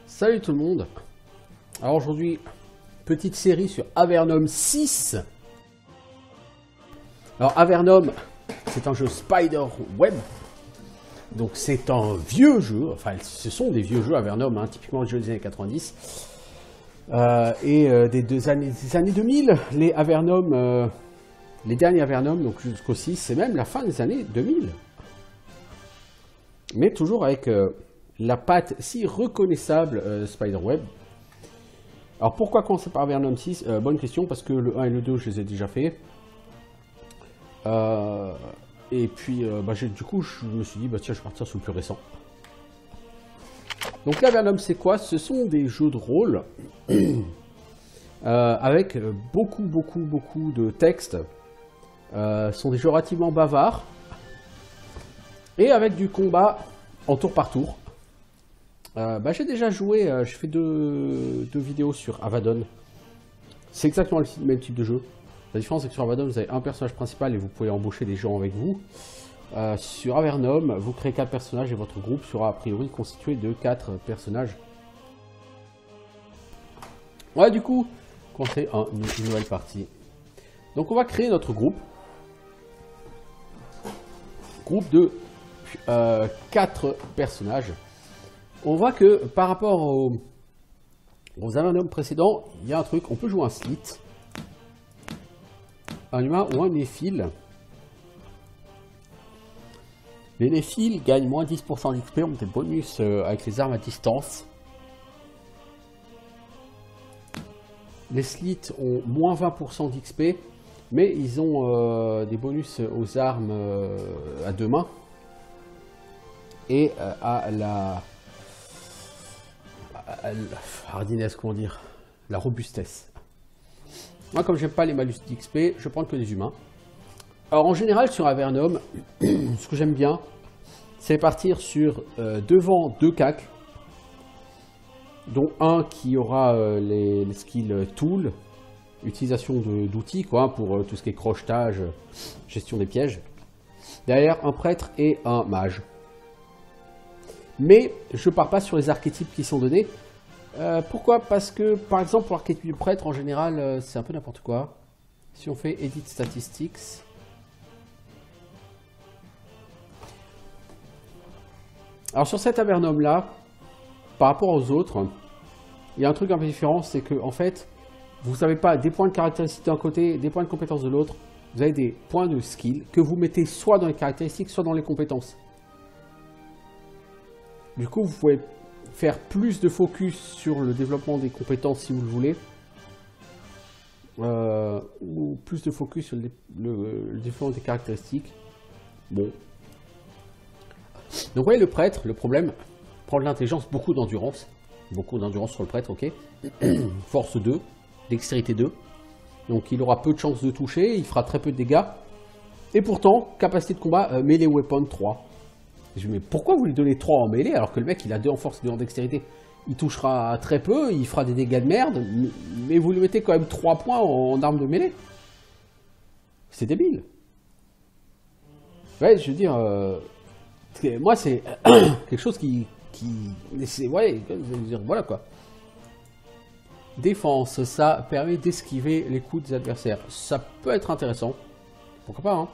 Salut tout le monde. Alors aujourd'hui, petite série sur Avernum 6. Alors Avernum, c'est un jeu Spiderweb. Donc c'est un vieux jeu, enfin ce sont des vieux jeux Avernum, hein, typiquement les jeux des années 90. Des années 2000, les Avernum, les derniers Avernum, donc jusqu'au 6, c'est même la fin des années 2000. Mais toujours avec la patte si reconnaissable Spiderweb. Alors pourquoi commencer par Avernum 6? Bonne question, parce que le 1 et le 2 je les ai déjà fait. Et puis du coup je me suis dit tiens, je vais partir sur le plus récent. Donc l'Avernum c'est quoi? Ce sont des jeux de rôle avec beaucoup de textes. Ce sont des jeux relativement bavards et avec du combat en tour par tour. J'ai déjà joué, j'ai fait deux vidéos sur Avadon. C'est exactement le même type de jeu. La différence c'est que sur Avadon vous avez un personnage principal et vous pouvez embaucher des gens avec vous. Sur Avernum, vous créez 4 personnages et votre groupe sera a priori constitué de 4 personnages. Ouais, du coup, commencer une nouvelle partie. Donc on va créer notre groupe. Groupe de 4 personnages. On voit que par rapport aux Avernum précédents, il y a un truc, on peut jouer un slit, un humain ou un néphile. Les néphiles gagnent moins 10% d'XP, ont des bonus avec les armes à distance. Les slits ont moins 20% d'XP, mais ils ont des bonus aux armes à deux mains et à la hardiness, comment dire, la robustesse. Moi, comme j'aime pas les malus d'XP, je prends que des humains. Alors en général sur Avernum, ce que j'aime bien, c'est partir sur devant 2 cacs, dont un qui aura les skills tool, utilisation d'outils quoi, pour tout ce qui est crochetage, gestion des pièges. Derrière un prêtre et un mage. Mais je pars pas sur les archétypes qui sont donnés. Pourquoi? Parce que par exemple pour l'archétype du prêtre en général c'est un peu n'importe quoi. Si on fait Edit Statistics, alors sur cet Avernum là, par rapport aux autres, il y a un truc un peu différent, c'est que en fait, vous n'avez pas des points de caractéristiques d'un côté, des points de compétences de l'autre, vous avez des points de skill que vous mettez soit dans les caractéristiques, soit dans les compétences. Du coup, vous pouvez faire plus de focus sur le développement des compétences si vous le voulez, ou plus de focus sur le développement des caractéristiques. Bon. Donc vous voyez le prêtre, le problème, prend de l'intelligence, beaucoup d'endurance sur le prêtre, ok. Force 2, dextérité 2, donc il aura peu de chances de toucher, il fera très peu de dégâts, et pourtant, capacité de combat, melee weapon 3. Je me dis, mais pourquoi vous lui donnez 3 en mêlée alors que le mec il a 2 en force et 2 en dextérité? Il touchera très peu, il fera des dégâts de merde, mais vous lui mettez quand même 3 points en arme de mêlée. C'est débile. Ouais, je veux dire, moi c'est quelque chose qui ouais, je veux dire, voilà quoi. Défense, ça permet d'esquiver les coups des adversaires. Ça peut être intéressant, pourquoi pas, hein.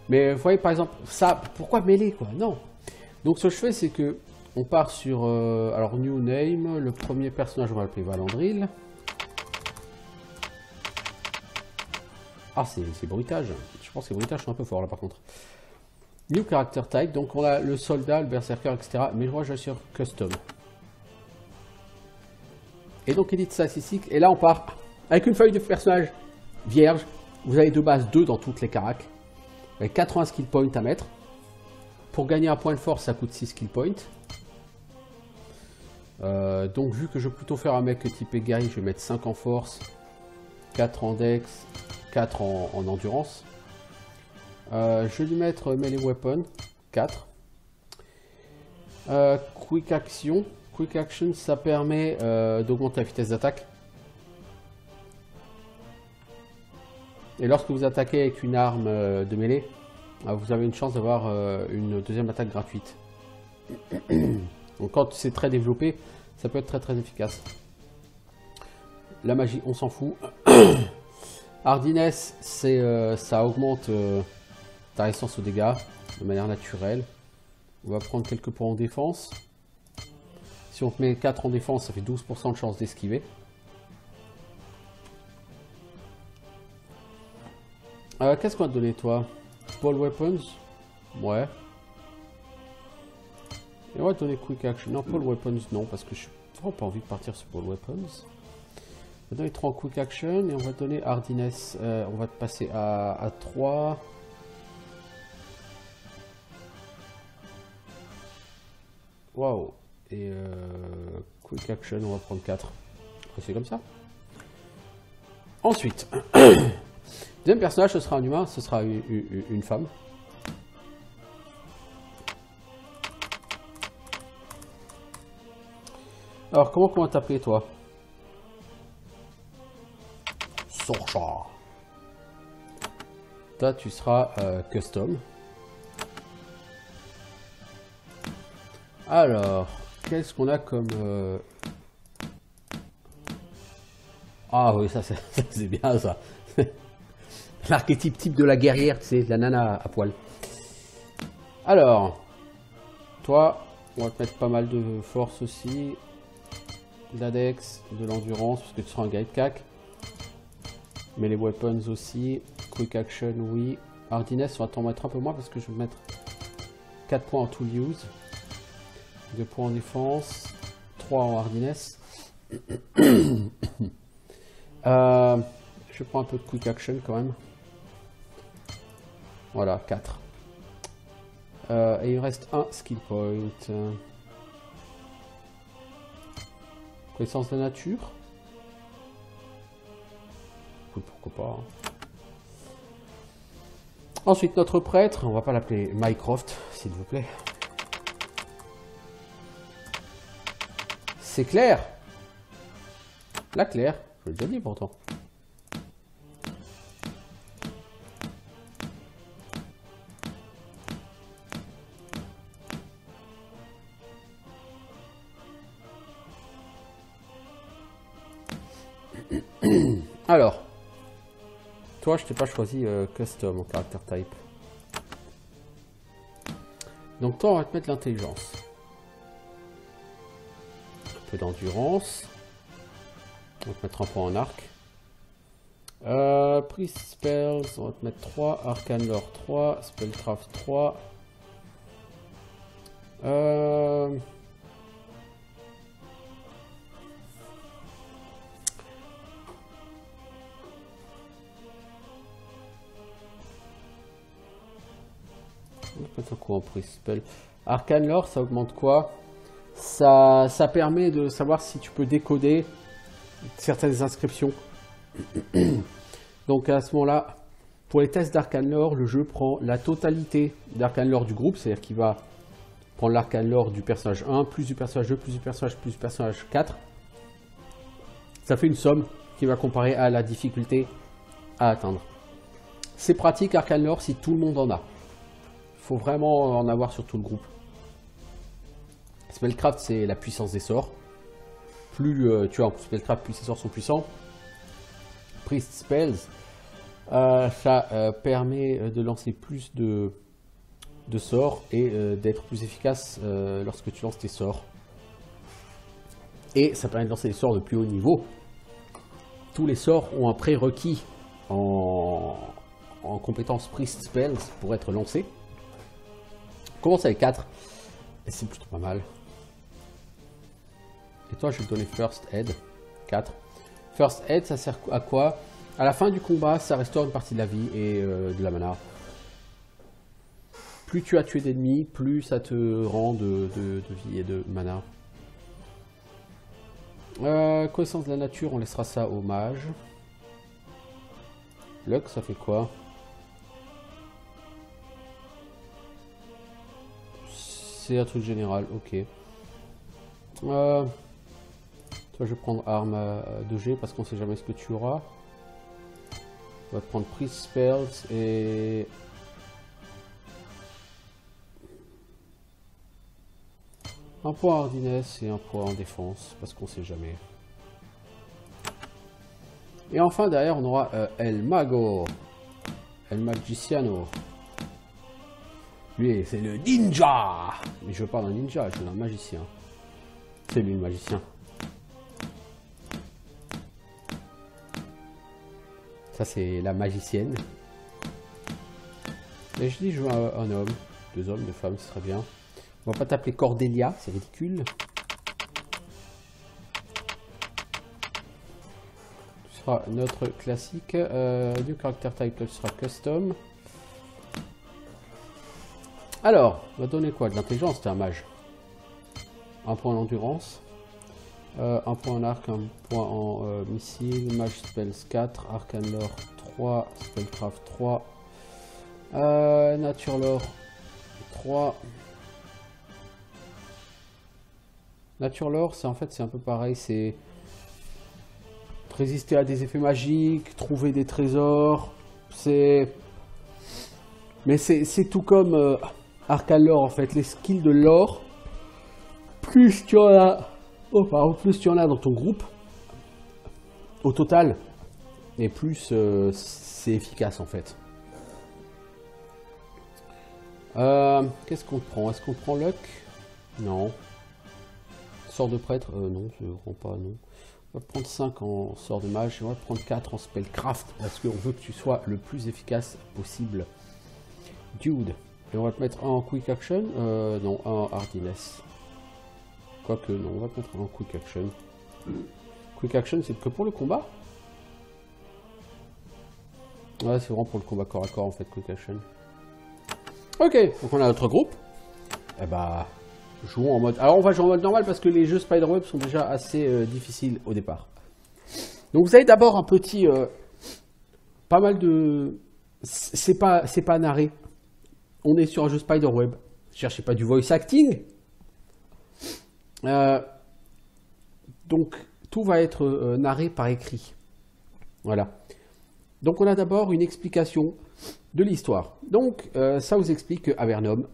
Mais vous voyez par exemple, ça, pourquoi mêler quoi? Non. Donc ce que je fais, c'est que on part sur alors new name, le premier personnage on va l'appeler Valandril. Ah c'est bruitage, je pense que les bruitages sont un peu forts là par contre. New character type, donc on a le soldat, le berserker, etc. Mais moi je vais sur custom. Et donc edit statistique, et là on part avec une feuille de personnage vierge. Vous avez de base 2 dans toutes les caracs, avec 80 skill points à mettre. Pour gagner un point de force, ça coûte 6 skill points. Donc vu que je vais plutôt faire un mec type guerrier, je vais mettre 5 en force, 4 en dex, 4 en endurance. Je vais lui mettre melee weapon 4. Quick action. Quick action, ça permet d'augmenter la vitesse d'attaque. Et lorsque vous attaquez avec une arme de mêlée, vous avez une chance d'avoir une deuxième attaque gratuite. Donc quand c'est très développé, Ça peut être très très efficace. La magie, on s'en fout. Hardiness, c'est ça augmente ta résistance aux dégâts de manière naturelle. On va prendre quelques points en défense. Si on te met 4 en défense, ça fait 12% de chance d'esquiver. Qu'est-ce qu'on va te donner, toi? Ball Weapons? Ouais. Et on va te donner Quick Action. Non, Ball Weapons, non, parce que je n'ai vraiment pas envie de partir sur Ball Weapons. On va donner 3 en Quick Action et on va donner Hardiness. On va te passer à 3. Waouh. Et Quick Action, on va prendre 4. C'est comme ça. Ensuite, deuxième personnage, ce sera un humain, ce sera une femme. Alors, comment on va t'appeler, toi? Sorcha. Toi, tu seras custom. Alors, qu'est-ce qu'on a comme... Ah oui, ça c'est bien ça. L'archétype type de la guerrière, c'est la nana à poil. Alors, toi, on va te mettre pas mal de force aussi. De la dex, de l'endurance, parce que tu seras un guide cac. Mais les weapons aussi. Quick action, oui. Hardiness, on va t'en mettre un peu moins parce que je vais mettre 4 points en tool use. 2 points en défense. 3 en hardiness. Je prends un peu de quick action quand même. Voilà, 4. Et il me reste un skill point. Connaissance de la nature. Oui, pourquoi pas. Ensuite, notre prêtre, on va pas l'appeler Mycroft, s'il vous plaît. C'est Claire. La Claire, je l'ai déjà dit pourtant. Alors, toi, je t'ai pas choisi custom en character type. Donc toi, on va te mettre l'intelligence. Un peu d'endurance. On va te mettre un point en arc. Priest Spells, on va te mettre 3. Arcane Lore 3. Spellcraft 3. On va mettre un coup en Priest Spell. Arcane Lore, ça augmente quoi? Ça permet de savoir si tu peux décoder certaines inscriptions. Donc à ce moment-là, pour les tests d'Arcane Lore, le jeu prend la totalité d'Arcane Lore du groupe, c'est-à-dire qu'il va prendre l'Arcane Lore du personnage 1, plus du personnage 2, plus du personnage 4. Ça fait une somme qui va comparer à la difficulté à atteindre. C'est pratique Arcane Lore si tout le monde en a. Il faut vraiment en avoir sur tout le groupe. Spellcraft, c'est la puissance des sorts. Plus tu as en Spellcraft, plus ces sorts sont puissants. Priest Spells, ça permet de lancer plus de sorts et d'être plus efficace lorsque tu lances tes sorts. Et ça permet de lancer des sorts de plus haut niveau. Tous les sorts ont un prérequis en compétence Priest Spells pour être lancés. On commence avec 4 et c'est plutôt pas mal. Et toi, je vais te donner First Aid 4. First Aid, ça sert à quoi? À la fin du combat, ça restaure une partie de la vie et de la mana. Plus tu as tué d'ennemis, plus ça te rend de vie et de mana. Connaissance de la nature, on laissera ça au mage. Luck, ça fait quoi? C'est un truc général, ok. Toi, je vais prendre arme 2G parce qu'on sait jamais ce que tu auras. On va te prendre Priest Spells et... Un point en hardiness et un point en défense, parce qu'on sait jamais. Et enfin, derrière, on aura El Mago. El Magiciano. Lui, c'est le ninja. Mais je veux pas d'un ninja, je veux d'un magicien. C'est lui le magicien. Ça, c'est la magicienne. Et je dis, je veux un homme. 2 hommes, 2 femmes, ce serait bien. On va pas t'appeler Cordelia, c'est ridicule. Ce sera notre classique. New character type, ce sera custom. Alors, on va donner quoi? De l'intelligence, c'est un mage. 1 point en endurance. 1 point en arc, 1 point en missile. Mage spells 4. Arcane lore 3. Spellcraft 3. Nature lore 3. Nature lore, c'est en fait c'est un peu pareil, c'est résister à des effets magiques, trouver des trésors, mais c'est tout comme Arcane lore en fait, les skills de lore, plus tu en as, plus tu en as dans ton groupe, au total, et plus c'est efficace en fait. Qu'est-ce qu'on prend? Est-ce qu'on prend Luck? Non. Sort de prêtre? Non, je ne prends pas, non. On va prendre 5 en sort de mage, et on va prendre 4 en spellcraft, parce qu'on veut que tu sois le plus efficace possible. Dude. Et on va te mettre un en quick action, non, un en hardiness. Quoique, non, on va te mettre un en quick action. Quick action, c'est que pour le combat? Ouais, c'est vraiment pour le combat corps à corps, en fait, quick action. Ok, donc on a notre groupe. Et bah... jouons en mode... Alors on va jouer en mode normal parce que les jeux Spiderweb sont déjà assez difficiles au départ. Donc vous avez d'abord un petit... pas mal de... C'est pas narré. On est sur un jeu Spiderweb. Cherchez pas du voice acting. Donc tout va être narré par écrit. Voilà. Donc on a d'abord une explication de l'histoire. Donc ça vous explique qu'Avernum...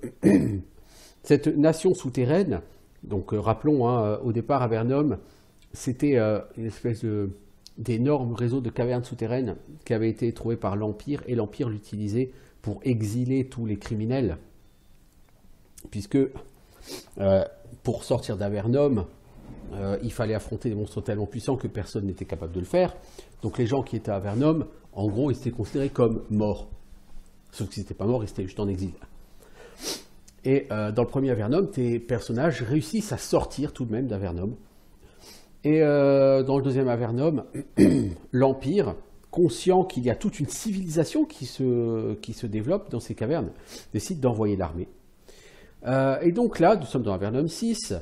Cette nation souterraine, donc rappelons, hein, au départ Avernum, c'était une espèce d'énorme réseau de cavernes souterraines qui avait été trouvé par l'Empire, et l'Empire l'utilisait pour exiler tous les criminels, puisque pour sortir d'Avernum, il fallait affronter des monstres tellement puissants que personne n'était capable de le faire. Donc les gens qui étaient à Avernum, en gros, ils étaient considérés comme morts. Sauf qu'ils n'étaient pas morts, ils étaient juste en exil. Et dans le premier Avernum, tes personnages réussissent à sortir tout de même d'Avernum. Et dans le deuxième Avernum, l'Empire, conscient qu'il y a toute une civilisation qui se développe dans ces cavernes, décide d'envoyer l'armée. Et donc là, nous sommes dans Avernum 6.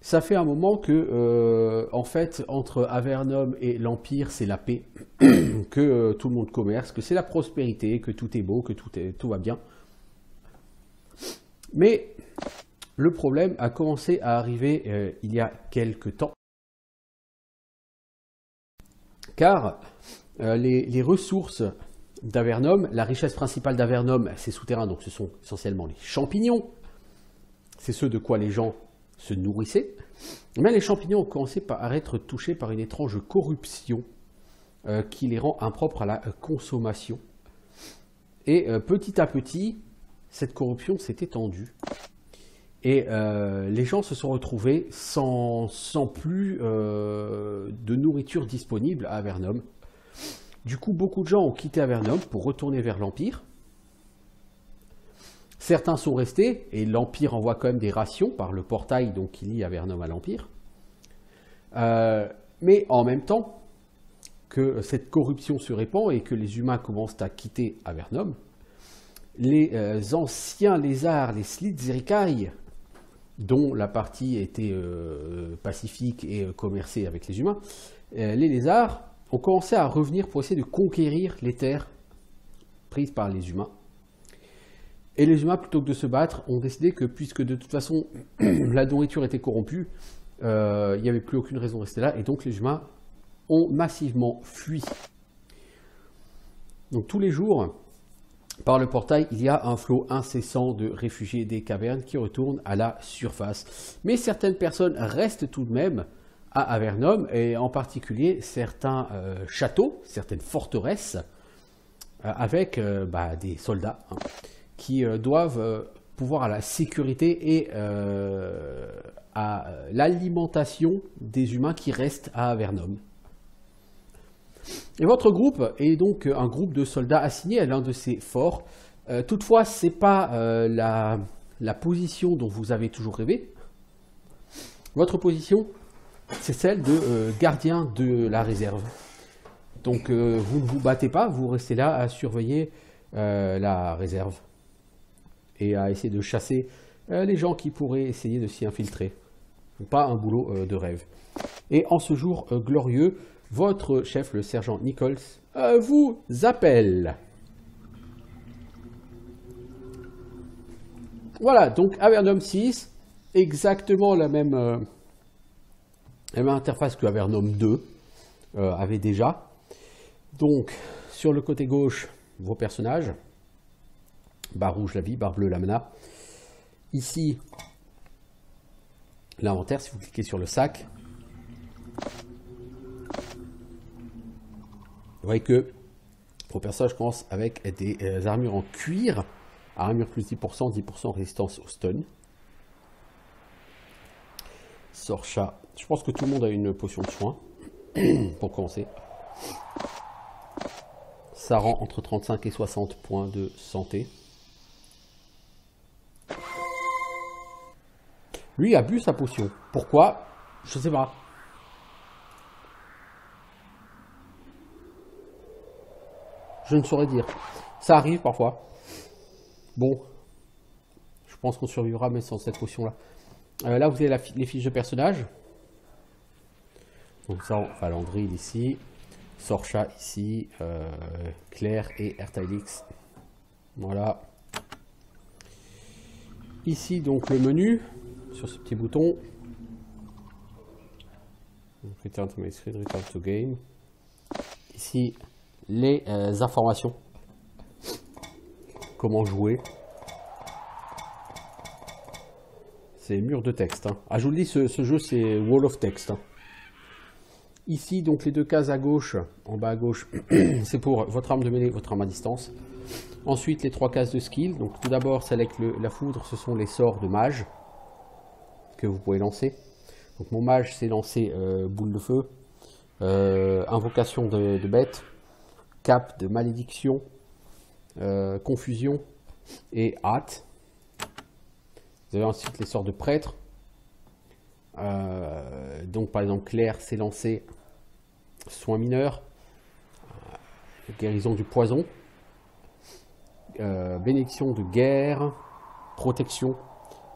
Ça fait un moment que, en fait, entre Avernum et l'Empire, c'est la paix, que tout le monde commerce, que c'est la prospérité, que tout est beau, que tout va bien. Mais le problème a commencé à arriver il y a quelque temps, car les ressources d'Avernum, la richesse principale d'Avernum, c'est souterrain, donc ce sont essentiellement les champignons, c'est ce de quoi les gens se nourrissaient, mais les champignons ont commencé à être touchés par une étrange corruption qui les rend impropres à la consommation. Et petit à petit, cette corruption s'est étendue et les gens se sont retrouvés sans plus de nourriture disponible à Avernum. Du coup, beaucoup de gens ont quitté Avernum pour retourner vers l'Empire. Certains sont restés et l'Empire envoie quand même des rations par le portail donc, qui lie Avernum à l'Empire. Mais en même temps que cette corruption se répand et que les humains commencent à quitter Avernum, les anciens lézards, les Slithericai, dont la partie était pacifique et commercée avec les humains, les lézards ont commencé à revenir pour essayer de conquérir les terres prises par les humains. Et les humains, plutôt que de se battre, ont décidé que, puisque de toute façon la nourriture était corrompue, il n'y avait plus aucune raison de rester là, et donc les humains ont massivement fui. Donc tous les jours, Par le portail, il y a un flot incessant de réfugiés des cavernes qui retournent à la surface. Mais certaines personnes restent tout de même à Avernum, et en particulier certains châteaux, certaines forteresses, avec des soldats qui doivent pouvoir à la sécurité et à l'alimentation des humains qui restent à Avernum. Et votre groupe est donc un groupe de soldats assignés à l'un de ces forts. Toutefois, ce n'est pas la position dont vous avez toujours rêvé. Votre position, c'est celle de gardien de la réserve. Donc vous ne vous battez pas, vous restez là à surveiller la réserve et à essayer de chasser les gens qui pourraient essayer de s'y infiltrer. Pas un boulot de rêve. Et en ce jour glorieux, votre chef, le sergent Nichols, vous appelle. Voilà, donc Avernum 6, exactement la même interface que Avernum 2 avait déjà. Donc, sur le côté gauche, vos personnages. Barre rouge la vie, barre bleue la mana. Ici, l'inventaire, si vous cliquez sur le sac. Vous voyez que vos personnages commencent avec des armures en cuir. Armure plus 10%, 10% résistance au stun. Sort chat. Je pense que tout le monde a une potion de soin. Pour commencer. Ça rend entre 35 et 60 points de santé. Lui a bu sa potion. Pourquoi? Je sais pas. Je ne saurais dire. Ça arrive parfois. Bon. Je pense qu'on survivra mais sans cette potion-là. Là, vous avez les fiches de personnages. Donc ça, Valandril ici. Sorcha ici. Claire et Ertailix. Voilà. Ici, donc, le menu. Sur ce petit bouton. Return to my screen, return to game. Ici, les informations. Comment jouer. C'est mur de texte. Hein. Ah, je vous le dis, ce jeu, c'est wall of text. Hein. Ici, donc, les deux cases à gauche, en bas à gauche, c'est pour votre arme de mêlée, votre arme à distance. Ensuite, les trois cases de skill. Donc, tout d'abord, celle avec la foudre, ce sont les sorts de mage que vous pouvez lancer. Donc, mon mage, c'est lancer boule de feu, invocation de bête, cap de malédiction, confusion et hâte. Vous avez ensuite les sorts de prêtre. Donc, par exemple, Claire, c'est lancer soin mineur, guérison du poison, bénédiction de guerre, protection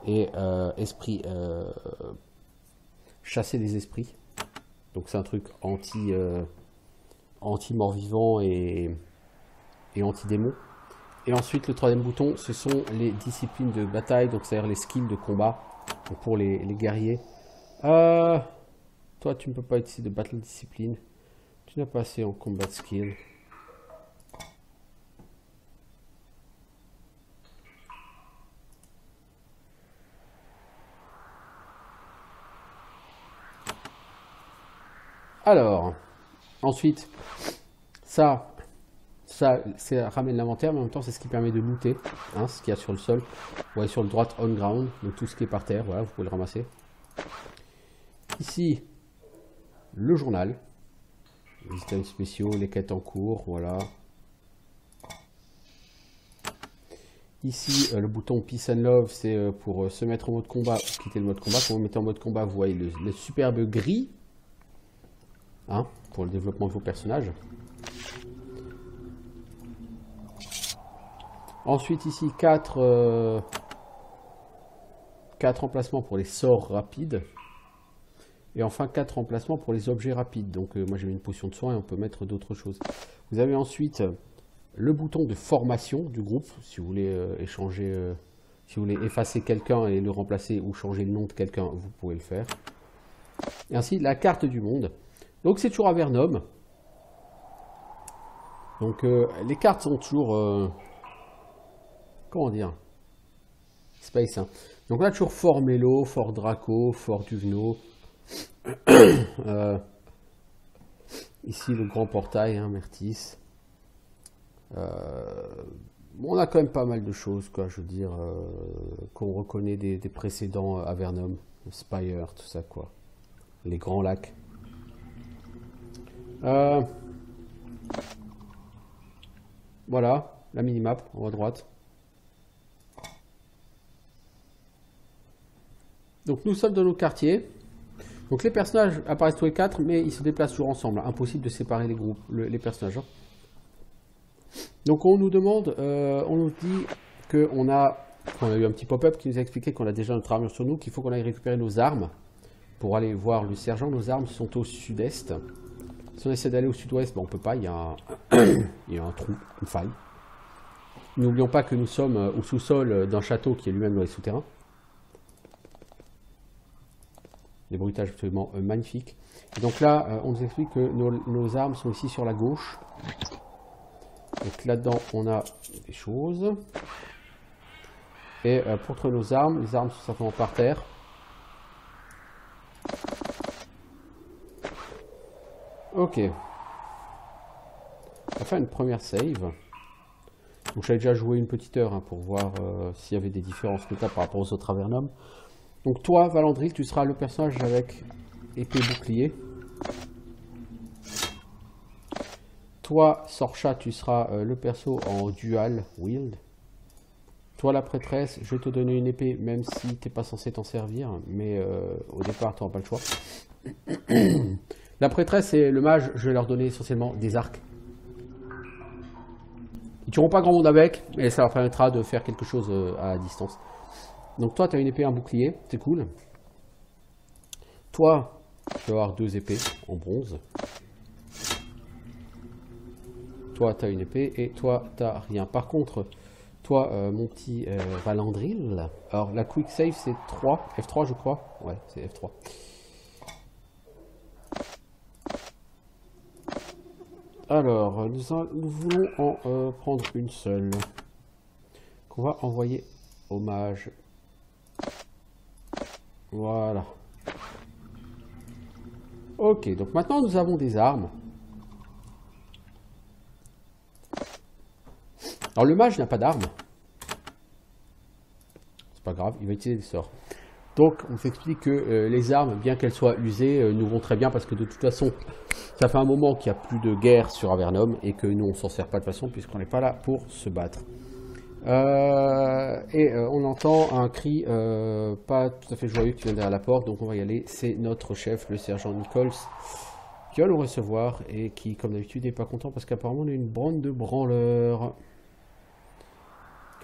et esprit, chasser des esprits. Donc c'est un truc anti-mort-vivant et anti-démon. Et ensuite le troisième bouton, ce sont les disciplines de bataille, donc c'est-à-dire les skills de combat. Donc pour les guerriers. Toi tu ne peux pas utiliser de battle discipline. Tu n'as pas assez en combat skill. Alors, ensuite, ça ramène l'inventaire, mais en même temps, c'est ce qui permet de looter, hein, ce qu'il y a sur le sol. Vous voyez sur le droite, on ground, donc tout ce qui est par terre, voilà, vous pouvez le ramasser. Ici, le journal, les items spéciaux, les quêtes en cours, voilà. Ici, le bouton Peace and Love, c'est pour se mettre en mode combat, ou quitter le mode combat. Quand vous mettez en mode combat, vous voyez le superbe gris. Hein, pour le développement de vos personnages. Ensuite ici 4 emplacements pour les sorts rapides. Et enfin 4 emplacements pour les objets rapides. Donc moi j'ai mis une potion de soin et on peut mettre d'autres choses. Vous avez ensuite le bouton de formation du groupe. Si vous voulez échanger, si vous voulez effacer quelqu'un et le remplacer ou changer le nom de quelqu'un, vous pouvez le faire. Et ainsi la carte du monde. Donc c'est toujours Avernum. Donc les cartes sont toujours comment dire, Space. Hein. Donc on a toujours Fort Mélo, Fort Draco, Fort Duvenot. Ici le grand portail, hein, Mertis. On a quand même pas mal de choses, quoi, je veux dire, qu'on reconnaît des précédents Avernum, Spire, tout ça, quoi. Les grands lacs. Voilà, la minimap en haut à droite. Donc nous sommes dans nos quartiers. Donc les personnages apparaissent tous les quatre, mais ils se déplacent toujours ensemble. Impossible de séparer les groupes, les personnages. Hein. Donc on nous demande, on nous dit qu'on a eu un petit pop-up qui nous a expliqué qu'on a déjà notre armure sur nous, qu'il faut qu'on aille récupérer nos armes pour aller voir le sergent. Nos armes sont au sud-est. Si on essaie d'aller au sud-ouest, ben on ne peut pas, il y a un trou, une faille. N'oublions pas que nous sommes au sous-sol d'un château qui est lui-même dans les souterrains. Des bruitages absolument magnifiques. Et donc là, on nous explique que nos armes sont ici sur la gauche. Donc là-dedans, on a des choses. Et pour trouver nos armes, les armes sont simplement par terre. Ok. On va faire une première save. Donc j'avais déjà joué une petite heure hein, pour voir s'il y avait des différences notables par rapport aux autres Avernum. Donc toi, Valandril, tu seras le personnage avec épée bouclier. Toi, Sorcha, tu seras le perso en dual wield. Toi, la prêtresse, je vais te donner une épée, même si tu n'es pas censé t'en servir. Mais au départ, tu n'auras pas le choix. La prêtresse et le mage, je vais leur donner essentiellement des arcs. Ils ne tueront pas grand monde avec, mais ça leur permettra de faire quelque chose à distance. Donc toi, tu as une épée et un bouclier, c'est cool. Toi, tu vas avoir 2 épées en bronze. Toi, tu as une épée et toi, tu n'as rien. Par contre, toi, mon petit Valandril, alors la quick save, c'est 3, F3 je crois. Ouais, c'est F3. Alors, nous voulons en prendre une seule. Qu'on va envoyer au mage. Voilà. Ok, donc maintenant nous avons des armes. Alors le mage n'a pas d'armes. C'est pas grave, il va utiliser des sorts. Donc on s'explique que les armes, bien qu'elles soient usées, nous vont très bien parce que de toute façon, ça fait un moment qu'il n'y a plus de guerre sur Avernum et que nous on s'en sert pas de toute façon puisqu'on n'est pas là pour se battre. On entend un cri pas tout à fait joyeux qui vient derrière la porte, donc on va y aller. C'est notre chef, le sergent Nichols, qui va nous recevoir et qui, comme d'habitude, n'est pas content parce qu'apparemment on a une bande de branleurs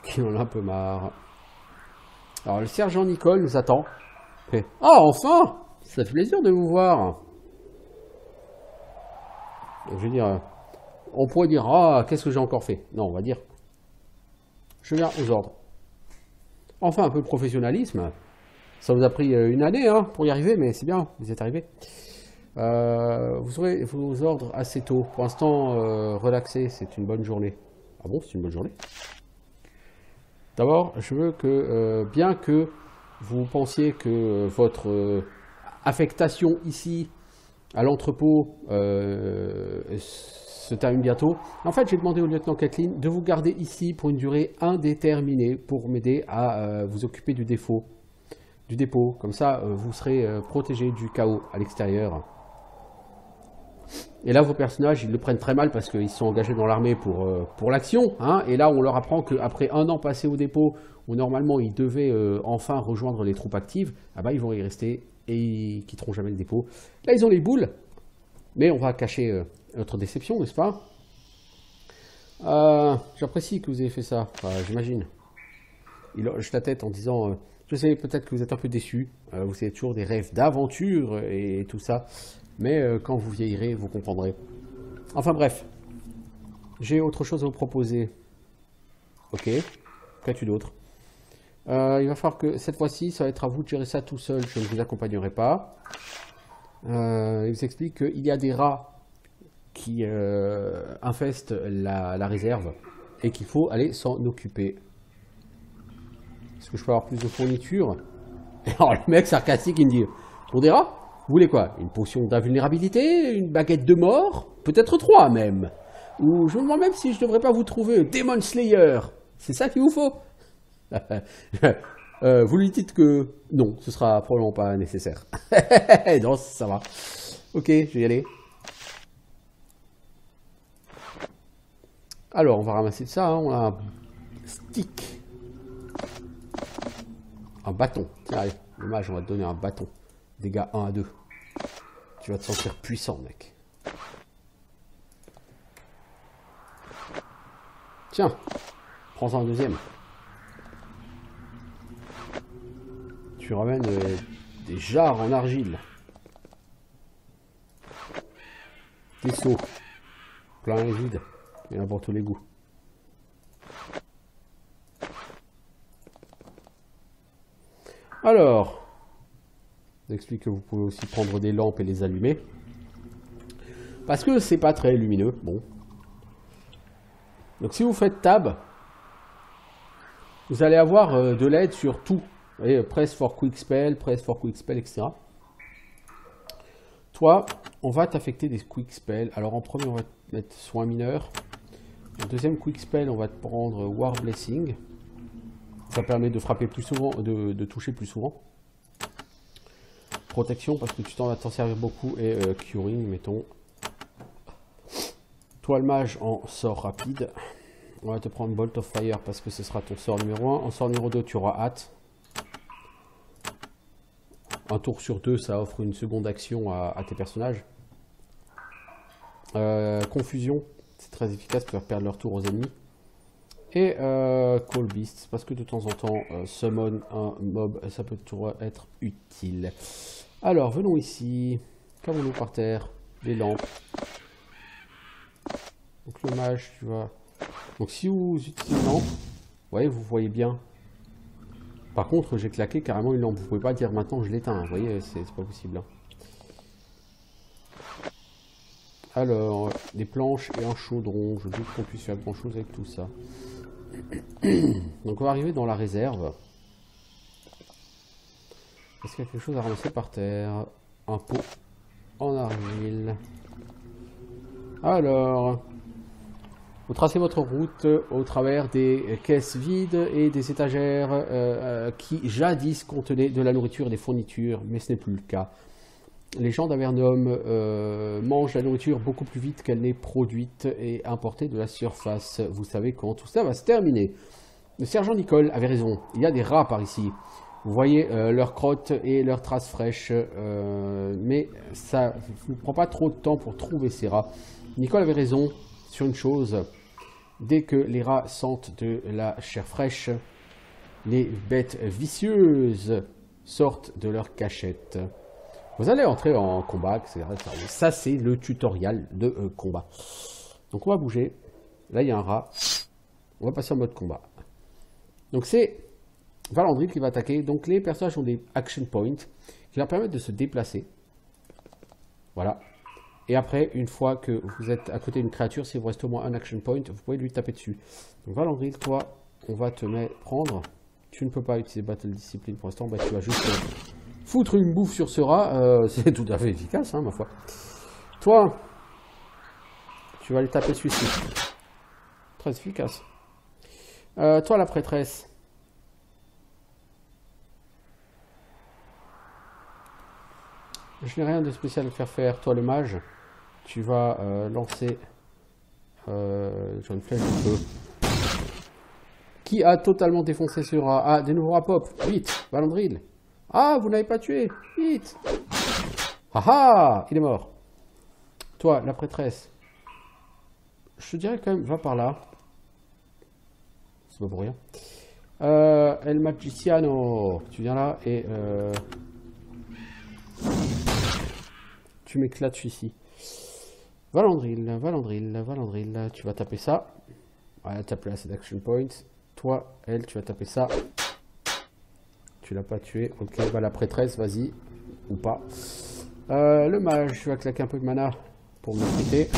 qui en a un peu marre. Alors le sergent Nichols nous attend. Et, ah enfin, ça fait plaisir de vous voir. Donc, je veux dire, on pourrait dire ah qu'est-ce que j'ai encore fait. Non, on va dire. Je viens aux ordres. Enfin, un peu de professionnalisme. Ça vous a pris une année hein, pour y arriver, mais c'est bien, vous êtes arrivé. Vous aurez vos ordres assez tôt. Pour l'instant, relaxez, c'est une bonne journée. Ah bon, c'est une bonne journée? D'abord, je veux que, bien que vous pensiez que votre affectation ici, à l'entrepôt, se termine bientôt. En fait, j'ai demandé au lieutenant Kathleen de vous garder ici pour une durée indéterminée pour m'aider à vous occuper du dépôt. Comme ça, vous serez protégé du chaos à l'extérieur. Et là, vos personnages, ils le prennent très mal parce qu'ils sont engagés dans l'armée pour l'action. Hein, et là, on leur apprend qu'après un an passé au dépôt, où normalement ils devaient enfin rejoindre les troupes actives, ah bah, ils vont y rester et ils quitteront jamais le dépôt. Là, ils ont les boules, mais on va cacher notre déception, n'est-ce pas? J'apprécie que vous ayez fait ça, j'imagine. Il hoche la tête en disant je sais peut-être que vous êtes un peu déçus, vous avez toujours des rêves d'aventure et tout ça, mais quand vous vieillirez, vous comprendrez. Enfin bref, j'ai autre chose à vous proposer. Ok, qu'as-tu d'autre? Il va falloir que cette fois-ci, ça va être à vous de gérer ça tout seul, je ne vous accompagnerai pas. Il vous explique qu'il y a des rats qui infestent la réserve et qu'il faut aller s'en occuper. Est-ce que je peux avoir plus de fournitures? Et alors le mec sarcastique, il me dit, pour des rats, vous voulez quoi? Une potion d'invulnérabilité? Une baguette de mort? Peut-être 3 même. Ou je me demande même si je devrais pas vous trouver Demon Slayer. C'est ça qu'il vous faut? Vous lui dites que non, ce sera probablement pas nécessaire. Non, ça va. Ok, je vais y aller. Alors, on va ramasser ça. Hein. On a un stick. Un bâton. Tiens, allez, le mage, on va te donner un bâton. Dégâts 1 à 2. Tu vas te sentir puissant, mec. Tiens, prends-en un deuxième. Tu ramènes des jarres en argile. Des seaux. Plein et vide. Il y en a pour tous les goûts. Alors, j'explique que vous pouvez aussi prendre des lampes et les allumer. Parce que c'est pas très lumineux. Bon. Donc si vous faites tab, vous allez avoir de l'aide sur tout. Vous voyez, press for quick spell, etc. Toi, on va t'affecter des quick spells. Alors en premier, on va te mettre soin mineur. En deuxième quick spell, on va te prendre War Blessing. Ça permet de frapper plus souvent, de toucher plus souvent. Protection, parce que tu vas t'en servir beaucoup. Et Curing, mettons. Toi, le mage, en sort rapide. On va te prendre Bolt of Fire, parce que ce sera ton sort numéro 1. En sort numéro 2, tu auras hâte. Un tour sur 2, ça offre une seconde action à tes personnages. Confusion, c'est très efficace pour faire perdre leur tour aux ennemis. Et Call Beast, parce que de temps en temps, summon un mob, ça peut toujours être utile. Alors, venons ici. Qu'avons-nous par terre? Les lampes. Donc le mage, tu vois. Donc si vous utilisez une lampe, vous voyez bien. Par contre, j'ai claqué carrément une lampe. Vous pouvez pas dire maintenant je l'éteins. Vous voyez, c'est pas possible. Hein. Alors, des planches et un chaudron. Je doute qu'on puisse faire grand chose avec tout ça. Donc on va arriver dans la réserve. Est-ce qu'il y a quelque chose à ramasser par terre? Un pot en argile. Alors, vous tracez votre route au travers des caisses vides et des étagères qui jadis contenaient de la nourriture et des fournitures, mais ce n'est plus le cas. Les gens d'Avernum mangent la nourriture beaucoup plus vite qu'elle n'est produite et importée de la surface. Vous savez quand tout ça va se terminer. Le sergent Nicole avait raison, il y a des rats par ici. Vous voyez leurs crottes et leurs traces fraîches, mais ça ne prend pas trop de temps pour trouver ces rats. Nicole avait raison sur une chose. Dès que les rats sentent de la chair fraîche, les bêtes vicieuses sortent de leur cachette. Vous allez entrer en combat, etc. Ça, c'est le tutoriel de combat. Donc, on va bouger. Là, il y a un rat. On va passer en mode combat. Donc, c'est Valandril qui va attaquer. Donc, les personnages ont des action points qui leur permettent de se déplacer. Voilà. Et après, une fois que vous êtes à côté d'une créature, si vous restez au moins un action point, vous pouvez lui taper dessus. Donc Valandril, toi, on va te prendre. Tu ne peux pas utiliser Battle Discipline pour l'instant. Bah, tu vas juste foutre une bouffe sur ce rat. C'est tout à fait efficace, hein, ma foi. Toi, tu vas aller taper celui-ci. Très efficace. Toi, la prêtresse. Je n'ai rien de spécial à te faire faire. Toi, le mage. Tu vas lancer une flèche de feu qui a totalement défoncé ce rat. Ah, des nouveaux rats pop. Vite, Valandril. Ah, vous n'avez pas tué. Vite. Ah ah, il est mort. Toi, la prêtresse. Je te dirais quand même, va par là. C'est pas pour rien. El Magiciano. Tu viens là et tu m'éclates ici. Valandril, tu vas taper ça. Elle t'a placé d'action point. Toi, elle, tu vas taper ça. Tu l'as pas tué. Ok, bah la prêtresse, vas-y. Ou pas. Le mage, tu vas claquer un peu de mana pour me quitter.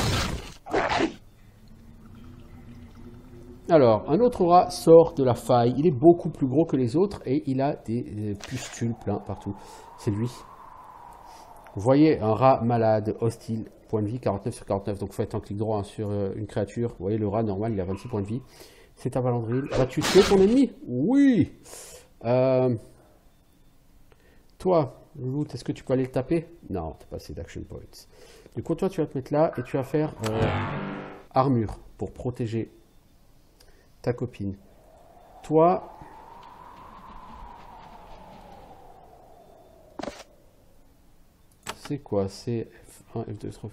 Alors, un autre rat sort de la faille. Il est beaucoup plus gros que les autres et il a des pustules plein partout. C'est lui. Vous voyez, un rat malade, hostile, point de vie 49 sur 49. Donc, faites un clic droit sur une créature. Vous voyez, le rat normal, il a 26 points de vie. C'est un Valandril. Vas-tu tuer ton ennemi? Oui. Toi, Loot, est-ce que tu peux aller le taper? Non, t'as pas assez d'action points. Du coup, toi, tu vas te mettre là et tu vas faire armure pour protéger ta copine. Toi, c'est quoi? C'est F1, F2,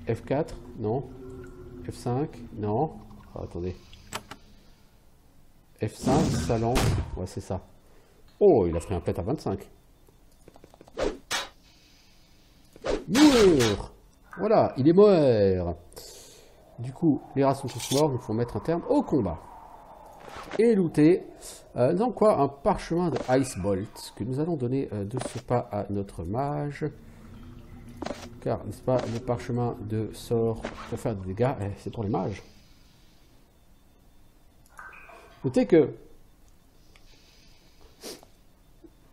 F4? Non. F5? Non. Oh, attendez. F5, ça lance. Ouais, c'est ça. Oh, il a pris un pet à 25. Mort! Voilà, il est mort. Du coup, les rats sont tous morts, il faut mettre un terme au combat. Et looter, nous avons quoi? Un parchemin de Ice Bolt, que nous allons donner de ce pas à notre mage. Car, n'est-ce pas, le parchemin de sort pour faire des dégâts, c'est pour les mages. Notez que...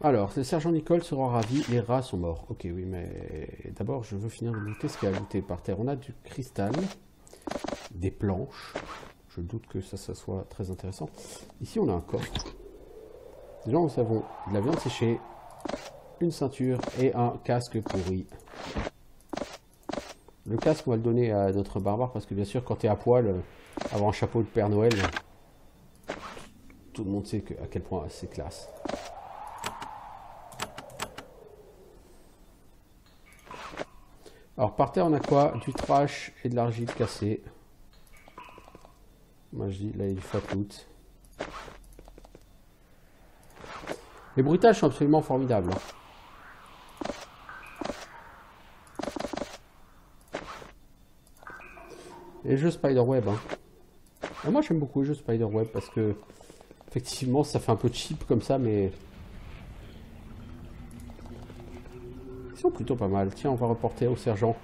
Alors, le sergent Nicole sera ravi, les rats sont morts. Ok, oui, mais d'abord, je veux finir de looter ce qu'il y a à looter par terre. On a du cristal, des planches. Je doute que ça soit très intéressant. Ici, on a un coffre. Déjà, nous avons de la viande séchée, une ceinture et un casque pourri. Le casque, on va le donner à notre barbare parce que, bien sûr, quand tu es à poil, avoir un chapeau de Père Noël, tout le monde sait à quel point c'est classe. Alors, par terre, on a quoi? Du trash et de l'argile cassée. Moi, je dis, là, il faut loot. Les bruitages sont absolument formidables. Les jeux Spiderweb. Et moi, j'aime beaucoup les jeux Spiderweb parce que, effectivement, ça fait un peu cheap comme ça, mais... ils sont plutôt pas mal. Tiens, on va reporter au sergent.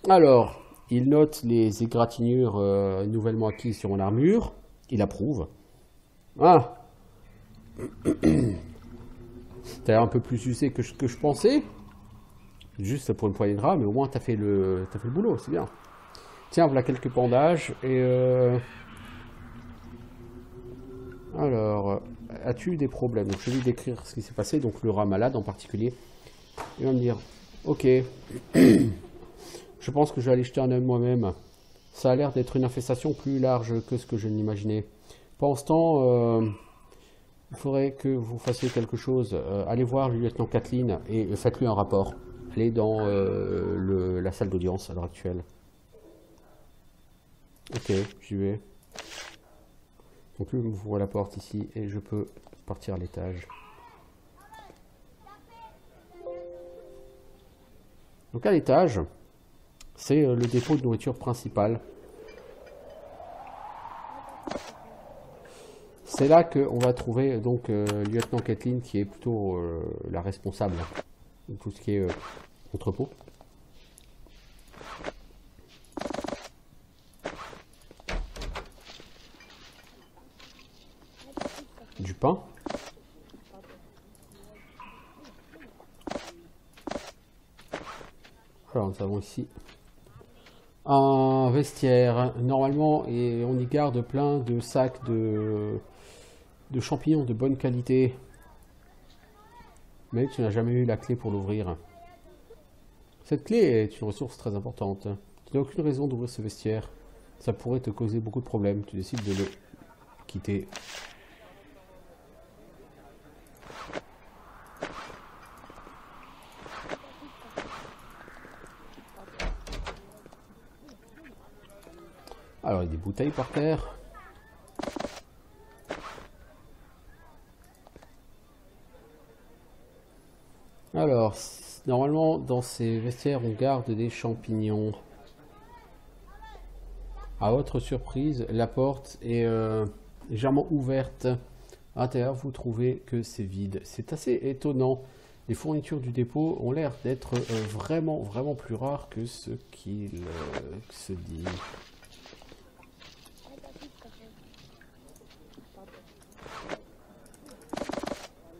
Alors, il note les égratignures nouvellement acquises sur mon armure. Il approuve. Ah! T'as l'air un peu plus usé que je pensais. Juste pour une poignée de rats, mais au moins t'as fait le boulot, c'est bien. Tiens, voilà quelques bandages. Et alors, as-tu eu des problèmes? Donc, je vais lui décrire ce qui s'est passé. Donc, le rat malade en particulier. Il va me dire, ok, je pense que je vais aller jeter un œil moi-même. Ça a l'air d'être une infestation plus large que ce que je n'imaginais. Pendant ce temps, il faudrait que vous fassiez quelque chose. Allez voir le lieutenant Kathleen et faites-lui un rapport. Allez dans la salle d'audience à l'heure actuelle. Ok, j'y vais. Donc lui m'ouvre la porte ici et je peux partir à l'étage. Donc à l'étage, c'est le dépôt de nourriture principal. C'est là qu'on va trouver donc lieutenant Kathleen qui est plutôt la responsable de tout ce qui est entrepôt. Du pain. Alors nous avons ici un vestiaire. Normalement, et on y garde plein de sacs de champignons de bonne qualité. Mais tu n'as jamais eu la clé pour l'ouvrir. Cette clé est une ressource très importante. Tu n'as aucune raison d'ouvrir ce vestiaire. Ça pourrait te causer beaucoup de problèmes. Tu décides de le quitter. Alors, il y a des bouteilles par terre. Alors, normalement, dans ces vestiaires, on garde des champignons. À votre surprise, la porte est légèrement ouverte. À l'intérieur, vous trouvez que c'est vide. C'est assez étonnant. Les fournitures du dépôt ont l'air d'être vraiment plus rares que ce qu'il se dit.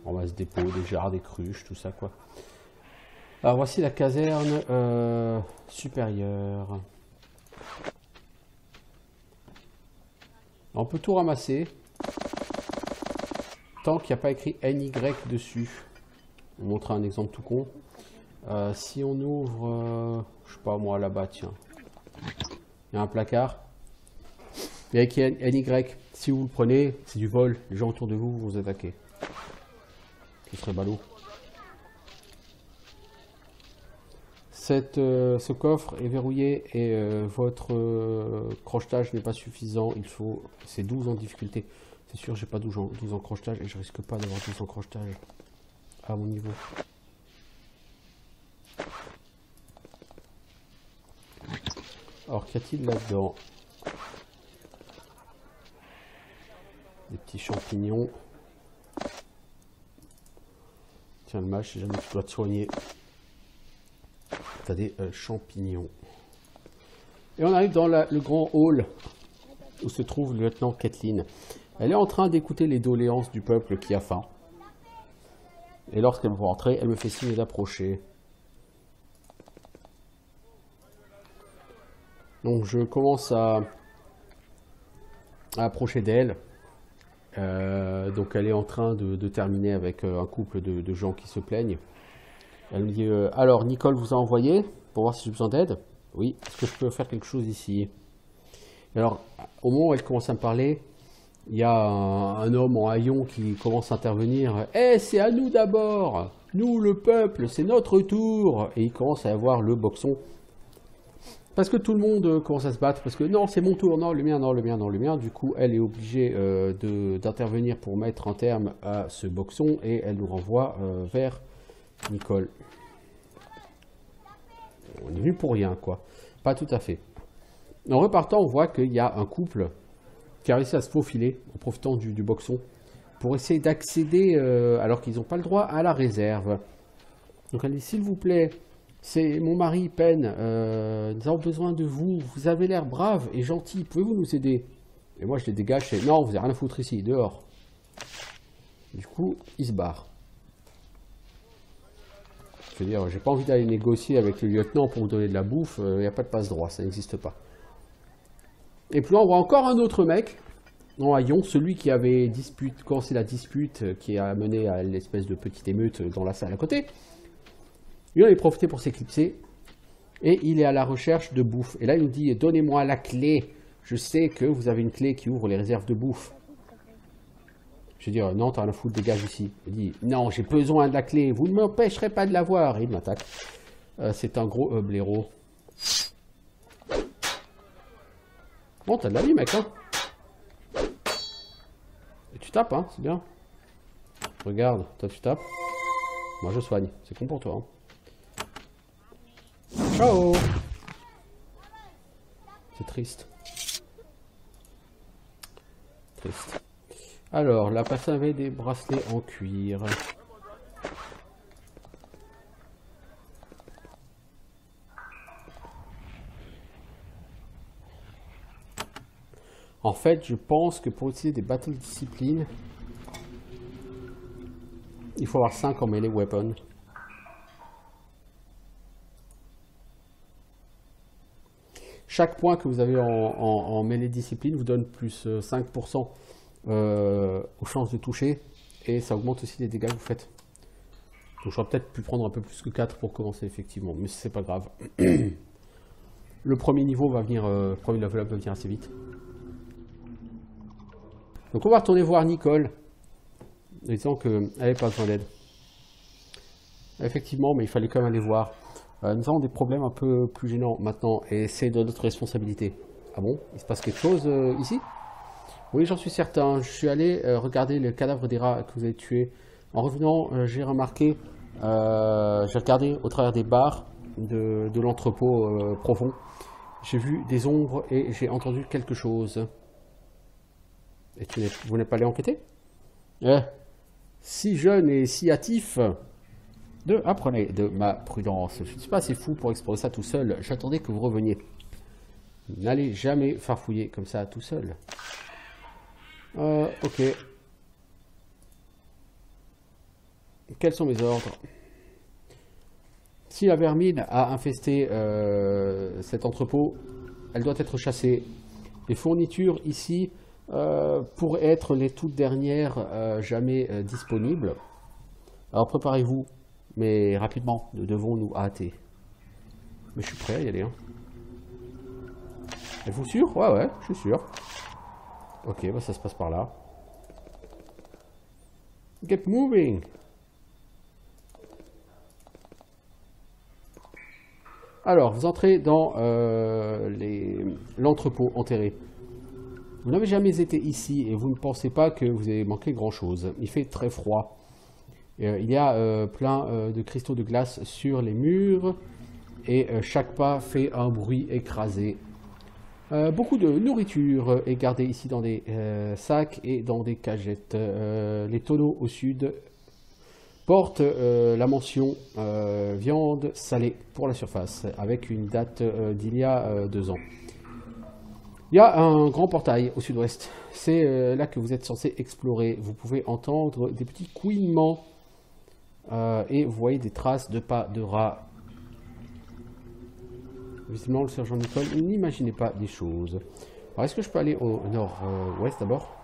On ramasse des pots, des jarres, des cruches, tout ça quoi. Alors voici la caserne supérieure. On peut tout ramasser. Tant qu'il n'y a pas écrit NY dessus. Je vais vous montrer un exemple tout con. Si on ouvre, je sais pas moi là-bas, tiens. Il y a un placard. Il y a écrit NY. Si vous le prenez, c'est du vol. Les gens autour de vous vont vous attaquer. Ce serait ballot. Ce coffre est verrouillé et votre crochetage n'est pas suffisant. Il faut. C'est 12 en difficulté. C'est sûr, j'ai pas 12 en crochetage et je risque pas d'avoir 12 en crochetage à mon niveau. Alors, qu'y a-t-il là-dedans? Des petits champignons. Tiens, le match, si jamais tu dois te soigner. T'as des champignons. Et on arrive dans le grand hall où se trouve le lieutenant Kathleen. Elle est en train d'écouter les doléances du peuple qui a faim. Et lorsqu'elle va rentrer, elle me fait signe d'approcher. Donc je commence à approcher d'elle. Donc elle est en train de terminer avec un couple de gens qui se plaignent. Elle me dit alors Nicole vous a envoyé pour voir si j'ai besoin d'aide. Oui, est-ce que je peux faire quelque chose ici? Et alors au moment où elle commence à me parler, il y a un homme en haillon qui commence à intervenir. Eh, c'est à nous d'abord, nous le peuple, c'est notre tour. Et il commence à avoir le boxon. Parce que tout le monde commence à se battre, parce que non, c'est mon tour, non, le mien, non, le mien, non, le mien. Du coup, elle est obligée d'intervenir pour mettre un terme à ce boxon et elle nous renvoie vers Nicole. On est venu pour rien, quoi. Pas tout à fait. En repartant, on voit qu'il y a un couple qui a réussi à se faufiler en profitant du boxon pour essayer d'accéder, alors qu'ils n'ont pas le droit à la réserve. Donc elle dit, s'il vous plaît, c'est mon mari, Penn, nous avons besoin de vous, vous avez l'air brave et gentil, pouvez-vous nous aider? Et moi je les dégage, et non, vous n'avez rien à foutre ici, dehors. Du coup, ils se barrent. Je veux dire, j'ai pas envie d'aller négocier avec le lieutenant pour me donner de la bouffe, il n'y a pas de passe-droit, ça n'existe pas. Et puis là, on voit encore un autre mec, en haillon, celui qui avait commencé la dispute qui a mené à l'espèce de petite émeute dans la salle à côté. Lui, on est profité pour s'éclipser, et il est à la recherche de bouffe. Et là, il nous dit, donnez-moi la clé, je sais que vous avez une clé qui ouvre les réserves de bouffe. Je dis, non, t'as rien à foutre, dégage ici. Il dit, non, j'ai besoin de la clé, vous ne m'empêcherez pas de l'avoir. Et il m'attaque. C'est un gros blaireau. Bon, t'as de la vie, mec, hein. Et tu tapes, hein, c'est bien. Regarde, toi tu tapes. Moi je soigne, c'est con pour toi, hein. Ciao. C'est triste. Triste. Alors, la personne avait des bracelets en cuir. En fait, je pense que pour utiliser des battle discipline, il faut avoir 5 en melee weapon. Chaque point que vous avez en melee discipline vous donne plus 5% aux chances de toucher. Et ça augmente aussi les dégâts que vous faites. Donc j'aurais peut-être pu prendre un peu plus que 4 pour commencer effectivement. Mais c'est pas grave. Le premier niveau va venir, le premier level up va venir assez vite. Donc on va retourner voir Nicole, en disant qu'elle n'avait pas besoin d'aide. Effectivement, mais il fallait quand même aller voir. Nous avons des problèmes un peu plus gênants maintenant, et c'est de notre responsabilité. Ah bon? Il se passe quelque chose ici? Oui, j'en suis certain. Je suis allé regarder le cadavre des rats que vous avez tués. En revenant, j'ai remarqué, j'ai regardé au travers des barres de l'entrepôt profond. J'ai vu des ombres et j'ai entendu quelque chose. Et vous n'êtes pas allé enquêter? Si jeune et si hâtif. Apprenez de ma prudence. Je ne suis pas assez fou pour explorer ça tout seul. J'attendais que vous reveniez. N'allez jamais farfouiller comme ça tout seul. Ok. Quels sont mes ordres? Si la vermine a infesté cet entrepôt, elle doit être chassée. Les fournitures ici pourraient être les toutes dernières jamais disponibles. Alors préparez-vous, mais rapidement, nous devons nous hâter. Mais je suis prêt à y aller. Hein. Êtes-vous sûr? Ouais, je suis sûr. Ok, bah ça se passe par là. Get moving! Alors, vous entrez dans l'entrepôt enterré. Vous n'avez jamais été ici et vous ne pensez pas que vous avez manqué grand-chose. Il fait très froid. Il y a plein de cristaux de glace sur les murs et chaque pas fait un bruit écrasé. Beaucoup de nourriture est gardée ici dans des sacs et dans des cagettes. Les tonneaux au sud portent la mention viande salée pour la surface avec une date d'il y a 2 ans. Il y a un grand portail au sud-ouest. C'est là que vous êtes censé explorer. Vous pouvez entendre des petits couinements et vous voyez des traces de pas de rats. Visiblement, le sergent Nicole n'imaginait pas des choses. Alors, est-ce que je peux aller au nord-ouest d'abord?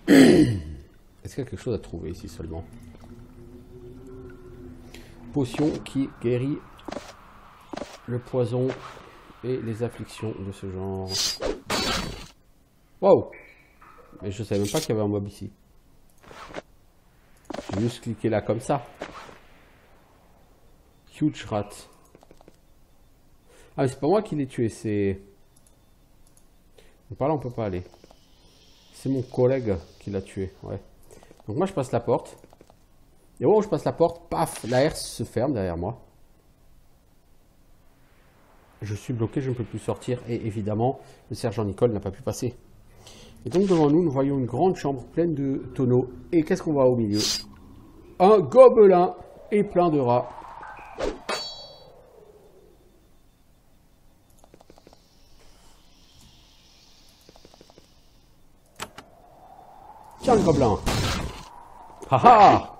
Est-ce qu'il y a quelque chose à trouver ici seulement? Potion qui guérit le poison et les afflictions de ce genre. Wow! Mais je savais même pas qu'il y avait un mob ici. J'ai juste cliqué là comme ça. Huge rat. Ah mais c'est pas moi qui l'ai tué, c'est... Par là on peut pas aller. C'est mon collègue qui l'a tué, ouais. Donc moi je passe la porte. Et au moment où je passe la porte, paf, la herse se ferme derrière moi. Je suis bloqué, je ne peux plus sortir. Et évidemment, le sergent Nicole n'a pas pu passer. Et donc devant nous, nous voyons une grande chambre pleine de tonneaux. Et qu'est-ce qu'on voit au milieu? Un gobelin et plein de rats. Tiens le gobelin. Haha.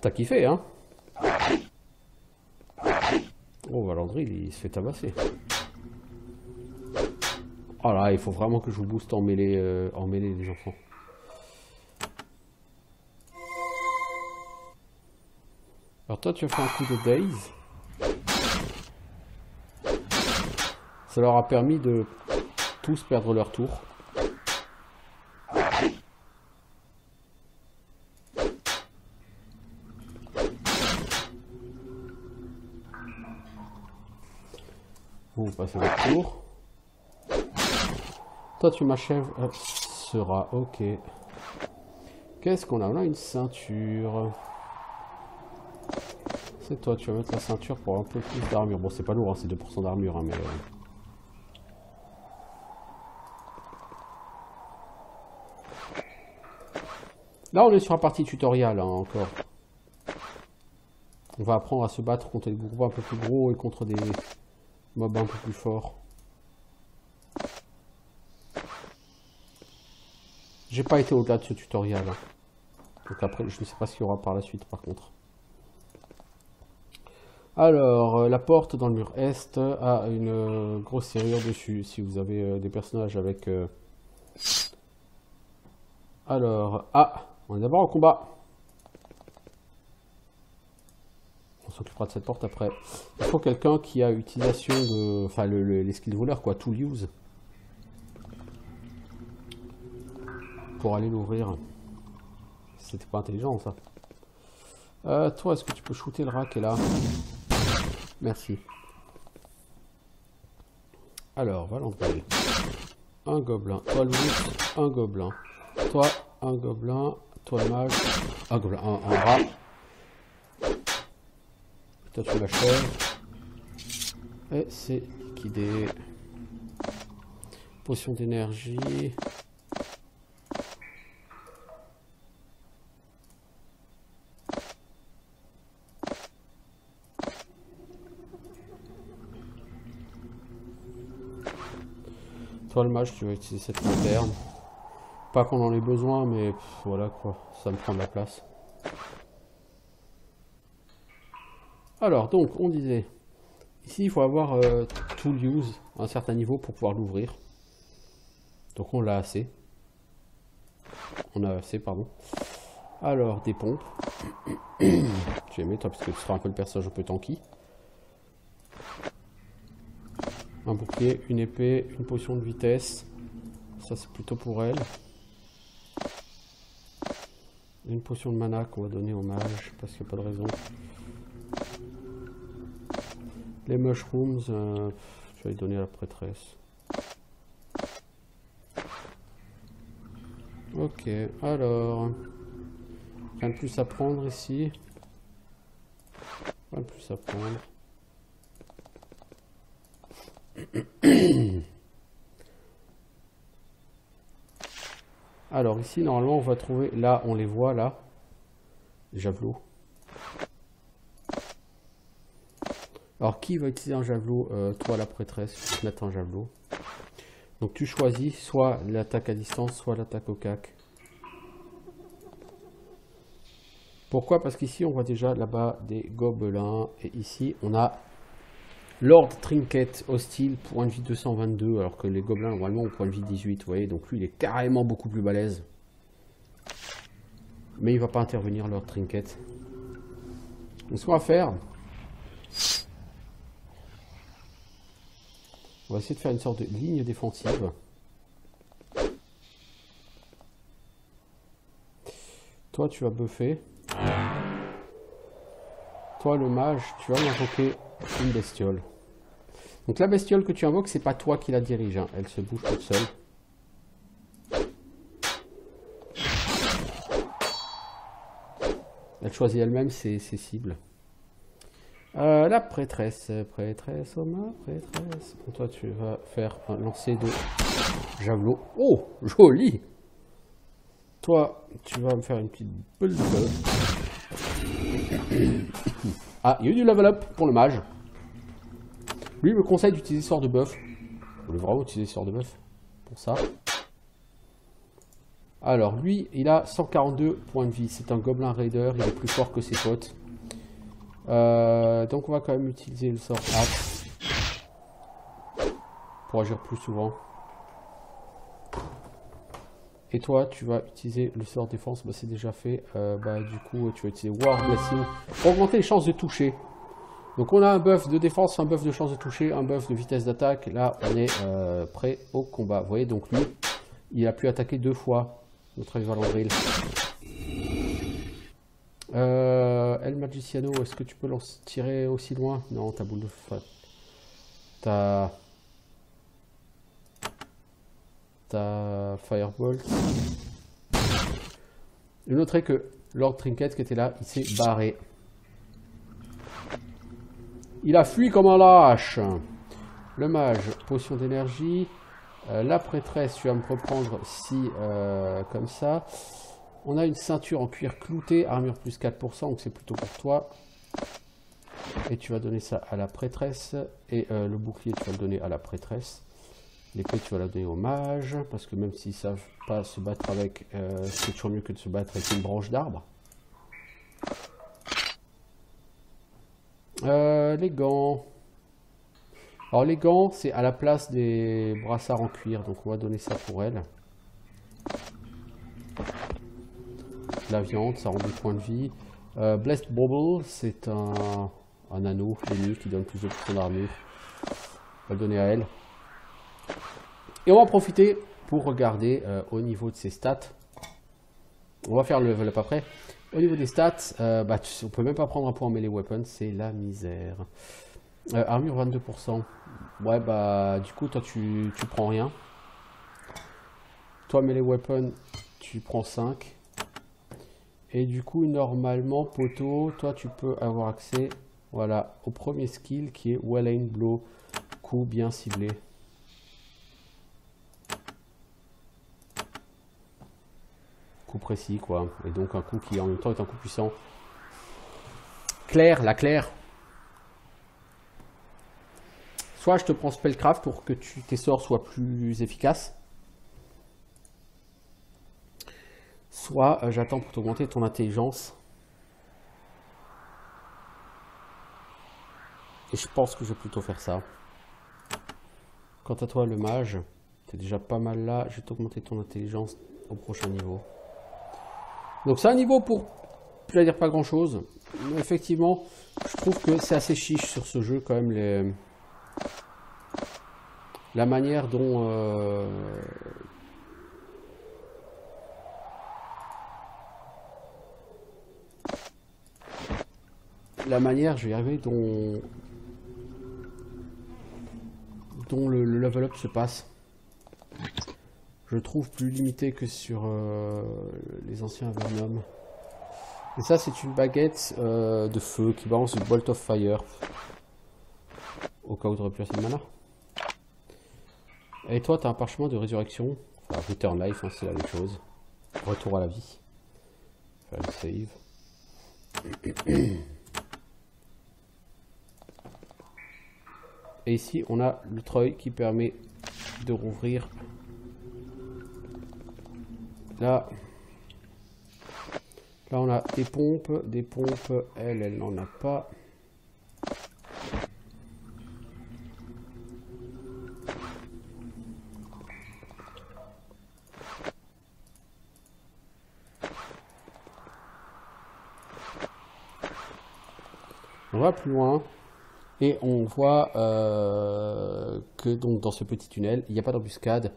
T'as kiffé, hein? Oh, Valandry, il se fait tabasser. Oh là, il faut vraiment que je vous booste en mêlée les enfants. Alors toi, tu as fait un coup de daze. Ça leur a permis de tous perdre leur tour. Vous passez votre tour. Toi, tu m'achèves ce rat. Ok. Qu'est-ce qu'on a? On a une ceinture. C'est toi, tu vas mettre la ceinture pour un peu plus d'armure. Bon, c'est pas lourd, hein, c'est 2% d'armure, hein, mais... Là, on est sur la partie tutoriel, hein, encore. On va apprendre à se battre contre des groupes un peu plus gros et contre des mobs un peu plus forts. J'ai pas été au-delà de ce tutoriel. Hein. Donc après, je ne sais pas ce qu'il y aura par la suite, par contre. Alors, la porte dans le mur est a une grosse serrure dessus, si vous avez des personnages avec... Alors, on est d'abord en combat. On s'occupera de cette porte après. Il faut quelqu'un qui a utilisation de... Enfin, les skills voleurs, quoi, tool use. Pour aller l'ouvrir. C'était pas intelligent, ça. Toi, est-ce que tu peux shooter le rat qui est là? Merci. Alors, Valandry. Un gobelin. Toi, le loup, un gobelin. Toi, un gobelin. Toi, le mage. Un gobelin. Un rat. Toi, tu l'achèves. Et c'est liquidé. Potion d'énergie. Toi, le mage, tu vas utiliser cette lanterne. Pas qu'on en ait besoin, mais voilà quoi, ça me prend de la place. Alors, donc, on disait, ici, il faut avoir tool use à un certain niveau pour pouvoir l'ouvrir. Donc, on l'a assez. On a assez, pardon. Alors, des pompes. Je vais mettre, parce que ce sera un peu le personnage un peu tanky. Un bouclier, une épée, une potion de vitesse. Ça, c'est plutôt pour elle. Une potion de mana qu'on va donner au mage, parce qu'il n'y a pas de raison. Les mushrooms, je vais les donner à la prêtresse. Ok, alors... Rien de plus à prendre ici. Rien de plus à prendre. Alors ici, normalement, on va trouver... Là, on les voit, là. Javelot. Alors, qui va utiliser un javelot? Toi, la prêtresse, tu peux mettre un javelot. Donc, tu choisis soit l'attaque à distance, soit l'attaque au cac. Pourquoi? Parce qu'ici, on voit déjà là-bas des gobelins. Et ici, on a Lord Trinket hostile, point de vie 222. Alors que les gobelins, normalement, ont point de vie 18. Vous voyez, donc lui, il est carrément beaucoup plus balèze. Mais il va pas intervenir, Lord Trinket. Donc, ce qu'on va faire... On va essayer de faire une sorte de ligne défensive. Toi, tu vas buffer. Toi, le mage, tu vas invoquer une bestiole. Donc la bestiole que tu invoques, c'est pas toi qui la dirige. Hein. Elle se bouge toute seule. Elle choisit elle-même ses cibles. La prêtresse, oh ma prêtresse. Toi, tu vas faire un lancer de javelot. Oh, joli! Toi, tu vas me faire une petite bulle de feu. Ah, il y a eu du level up pour le mage. Lui, il me conseille d'utiliser sort de buff. Je voulais vraiment utiliser sort de buff pour ça. Alors, lui, il a 142 points de vie. C'est un gobelin raider, il est plus fort que ses potes. Donc on va quand même utiliser le sort axe pour agir plus souvent. Et toi, tu vas utiliser le sort défense, bah, c'est déjà fait. Du coup, tu vas utiliser War Blessing pour augmenter les chances de toucher. Donc on a un buff de défense, un buff de chance de toucher, un buff de vitesse d'attaque. Là, on est prêt au combat. Vous voyez, donc lui, il a pu attaquer 2 fois notre Valandril. El Magiciano, est-ce que tu peux tirer aussi loin? Non, ta boule de feu. Ta Firebolt. Je noterai que Lord Trinket qui était là, il s'est barré. Il a fui comme un lâche. Le mage, potion d'énergie. La prêtresse, tu vas me reprendre si comme ça. On a une ceinture en cuir clouté, armure plus 4%, donc c'est plutôt pour toi. Et tu vas donner ça à la prêtresse. Et le bouclier, tu vas le donner à la prêtresse. L'épée, tu vas la donner au mage, parce que même s'ils ne savent pas se battre avec, c'est toujours mieux que de se battre avec une branche d'arbre. Les gants. Alors les gants, c'est à la place des brassards en cuir, donc on va donner ça pour elle. La viande, ça rend des points de vie. Blessed Bauble, c'est un anneau ennemi qui donne plus de points d'armure. On va le donner à elle. Et on va en profiter pour regarder au niveau de ses stats. On va faire le level up après. Au niveau des stats, on peut même pas prendre un point en melee weapon, c'est la misère. Armure 22%. Ouais, du coup, toi, tu prends rien. Toi, melee weapon, tu prends 5. Et du coup, normalement, poteau, toi, tu peux avoir accès, voilà, au premier skill qui est Well Aimed Blow, coup bien ciblé. Coup précis, quoi. Et donc, un coup qui, en même temps, est un coup puissant. Claire, la Claire. Soit je te prends Spellcraft pour que tes sorts soient plus efficaces. soit j'attends pour t'augmenter ton intelligence. Et je pense que je vais plutôt faire ça. Quant à toi, le mage, t'es déjà pas mal là. Je vais t'augmenter ton intelligence au prochain niveau. Donc c'est un niveau pour, je vais dire pas grand chose. Mais effectivement, je trouve que c'est assez chiche sur ce jeu quand même. La manière dont... la manière, je vais y arriver, dont le level up se passe. Je le trouve plus limité que sur les anciens Avernum. Et ça, c'est une baguette de feu qui balance du Bolt of Fire. Au cas où tu aurais pu assez de mana. Et toi, tu as un parchemin de résurrection. Enfin, Return Life, hein, c'est la même chose. Retour à la vie. Faire le save. Et ici, on a le treuil qui permet de rouvrir. Là, on a des pompes. Des pompes, elle n'en a pas. On va plus loin. Et on voit que donc dans ce petit tunnel, il n'y a pas d'embuscade.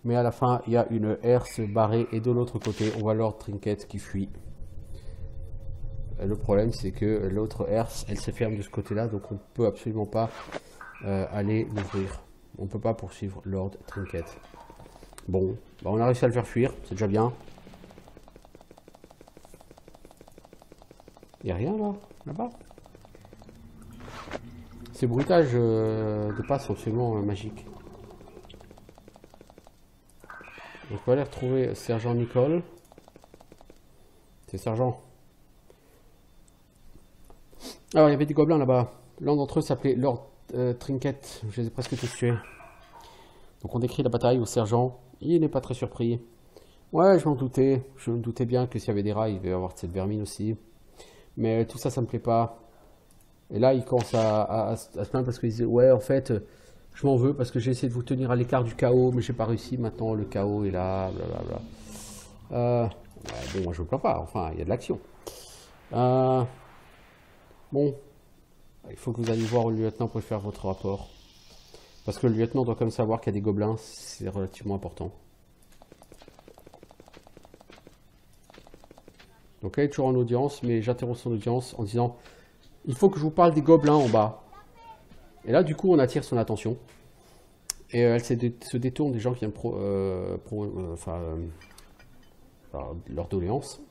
Mais à la fin, il y a une herse barrée. Et de l'autre côté, on voit Lord Trinket qui fuit. Le problème, c'est que l'autre herse, elle se ferme de ce côté-là. Donc on ne peut absolument pas aller l'ouvrir. On ne peut pas poursuivre Lord Trinket. Bon, bah on a réussi à le faire fuir. C'est déjà bien. Il n'y a rien là, là-bas. Ces bruitages de pas sont absolument magiques. Donc on va aller retrouver Sergent Nicole. C'est Sergent. Alors il y avait des gobelins là-bas. L'un d'entre eux s'appelait Lord Trinket. Je les ai presque tous tués. Donc on décrit la bataille au sergent. Il n'est pas très surpris. Ouais, je m'en doutais. Je me doutais bien que s'il y avait des rats, il devait y avoir cette vermine aussi. Mais tout ça, ça me plaît pas. Et là, il commence à se plaindre parce qu'il disait, ouais, en fait, je m'en veux parce que j'ai essayé de vous tenir à l'écart du chaos, mais j'ai pas réussi. Maintenant, le chaos est là, blablabla. Bon, moi, je me plains pas. Enfin, il y a de l'action. Bon, il faut que vous alliez voir le lieutenant pour faire votre rapport. Parce que le lieutenant doit quand même savoir qu'il y a des gobelins. C'est relativement important. Donc, elle est toujours en audience, mais j'interromps son audience en disant... Il faut que je vous parle des gobelins en bas. Et là, du coup, on attire son attention. Et elle se détourne des gens qui viennent leur doléance.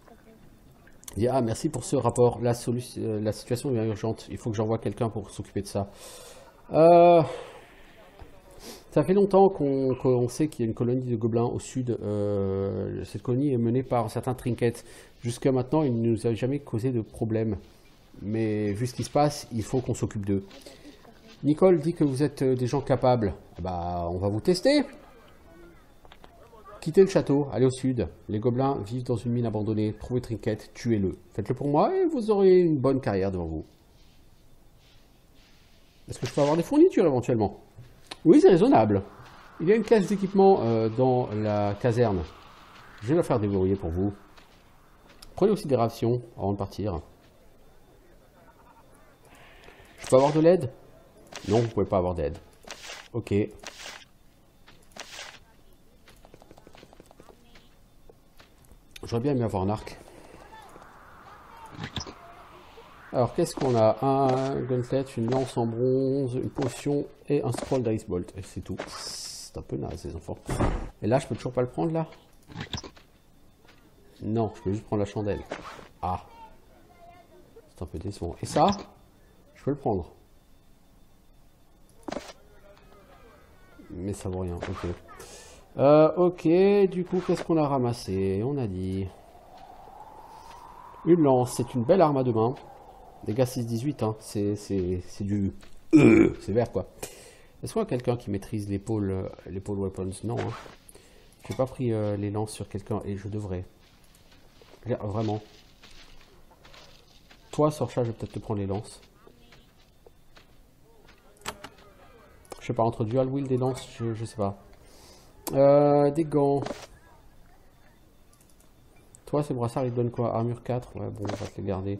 Elle dit, ah, merci pour ce rapport. La situation est urgente. Il faut que j'envoie quelqu'un pour s'occuper de ça. Ça fait longtemps qu'on sait qu'il y a une colonie de gobelins au sud. Cette colonie est menée par un certain Trinket. Jusqu'à maintenant, il ne nous a jamais causé de problème. Mais vu ce qui se passe, il faut qu'on s'occupe d'eux. Nicole dit que vous êtes des gens capables. Bah, on va vous tester. Quittez le château, allez au sud. Les gobelins vivent dans une mine abandonnée. Trouvez Trinket, tuez-le. Faites-le pour moi et vous aurez une bonne carrière devant vous. Est-ce que je peux avoir des fournitures éventuellement? Oui, c'est raisonnable. Il y a une caisse d'équipement dans la caserne. Je vais la faire déverrouiller pour vous. Prenez aussi des rations avant de partir. Je peux avoir de l'aide? Non, vous pouvez pas avoir d'aide. Ok. J'aurais bien aimé avoir un arc. Alors, qu'est-ce qu'on a? Un gauntlet, une lance en bronze, une potion et un scroll d'Icebolt. Et c'est tout. C'est un peu naze, les enfants. Et là, je peux toujours pas le prendre, là? Non, je peux juste prendre la chandelle. Ah. C'est un peu décevant. Et ça? Je peux le prendre. Mais ça vaut rien, ok. Ok, du coup, qu'est-ce qu'on a ramassé? On a dit... Une lance, c'est une belle arme à deux mains. Dégâts 6-18, hein. C'est du... c'est vert, quoi. Est-ce qu'on a quelqu'un qui maîtrise l'épaule weapons? Non, hein. J'ai pas pris les lances sur quelqu'un, et je devrais. Vraiment. Toi, Sorcha, je vais peut-être te prendre les lances. Je sais pas, entre dual wield et lances, je sais pas. Des gants. Toi, ces brassards, ils te donnent quoi? Armure 4. Ouais, bon, on va te les garder.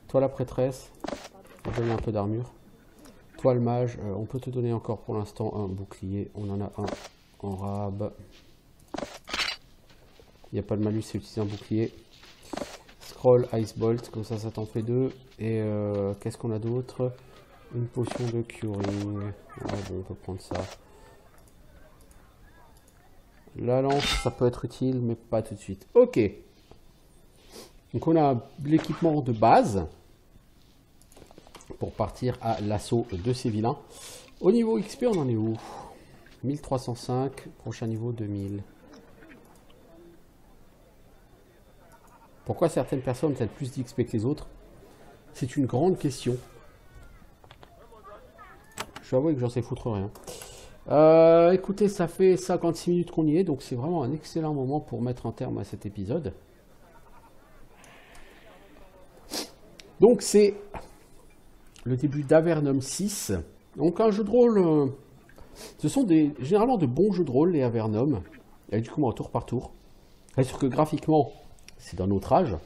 Toi, la prêtresse. On va te donner un peu d'armure. Toi, le mage. On peut te donner encore pour l'instant un bouclier. On en a un en rab. Il n'y a pas de malus, c'est utiliser un bouclier. Scroll, Ice Bolt, comme ça, ça t'en fait 2. Et qu'est-ce qu'on a d'autre? Une potion de curing. Ouais, bon, on peut prendre ça. La lance, ça peut être utile, mais pas tout de suite. Ok. Donc on a l'équipement de base pour partir à l'assaut de ces vilains. Au niveau XP, on en est où? 1305, prochain niveau 2000. Pourquoi certaines personnes ont-elles plus d'XP que les autres? C'est une grande question. Je vais avouer que j'en sais foutre rien. Écoutez, ça fait 56 minutes qu'on y est, donc c'est vraiment un excellent moment pour mettre un terme à cet épisode. Donc c'est le début d'Avernum 6. Donc un jeu de rôle... ce sont généralement de bons jeux de rôle, les Avernum. Avec du coup un tour par tour. C'est sûr que graphiquement, c'est d'un autre âge.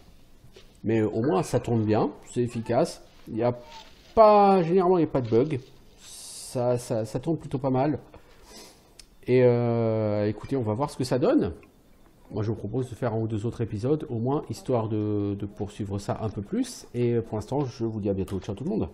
Mais au moins ça tourne bien, c'est efficace. Il n'y a pas... Généralement il n'y a pas de bug. Ça tourne plutôt pas mal. Et écoutez, on va voir ce que ça donne. Moi, je vous propose de faire un ou deux autres épisodes, au moins, histoire de poursuivre ça un peu plus. Et pour l'instant, je vous dis à bientôt. Ciao tout le monde.